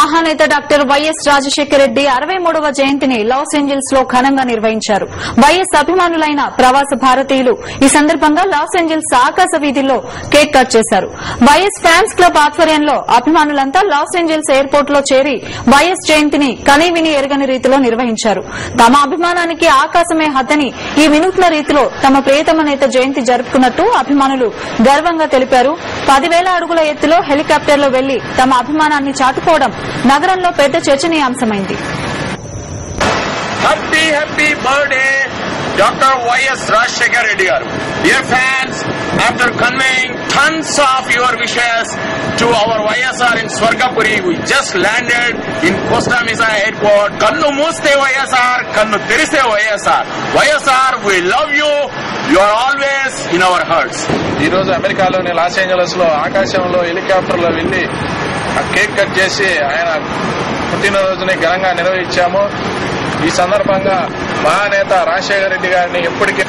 మహానేత doctor YS Rajasekhara Reddy 63వ జయంతిని Los Angeles లో ఘనంగా నిర్వహించారు. వైఎస్ అభిమానులైన ప్రవాస భారతీయులు ఈ సందర్భంగా లాస్ ఏంజల్స్ ఆకాశ వీధుల్లో కేక్ కట్ చేశారు. వైఎస్ ఫ్యాన్స్ క్లబ్ ఆధ్వర్యంలో అభిమానులంతా లాస్ ఏంజల్స్ ఎయిర్పోర్ట్ లో చేరి వైఎస్ జయంతిని కనీవిని ఎరగని రీతిలో నిర్వహించారు. తమ అభిమానానికి ఆకాశమే హద్దని ఈ వినూత్న రీతిలో తమ ప్రియతమ నేత జయంతి జరుపుకున్నట్టు అభిమానులు గర్వంగా తెలిపారు. 10,000 అడుగుల ఎత్తులో హెలికాప్టర్లో వెళ్లి తమ అభిమానాన్ని చాటుకోవడం నగరంలో పెద్ద చర్చనీయాంశమైంది. Happy birthday Dr. Y.S. Rajshekar Reddy garu. Dear fans, after conveying tons of your wishes to our YSR in Swargapuri, we just landed in Costa Mesa Airport. Kannu mooste YSR, kannu teriste YSR. YSR, we love you. You are always in our hearts. ఈ రోజు అమెరికాలోని Los Angeles లో ఆకాశంలో helicopter లో వెళ్లి cake cut చేసి ఆయన పుట్టినరోజుని ఘనంగా నిర్వహించాము. ఈ సందర్భంగా మహానేత రాజశేఖర రెడ్డి గారిని ఎప్పటికీ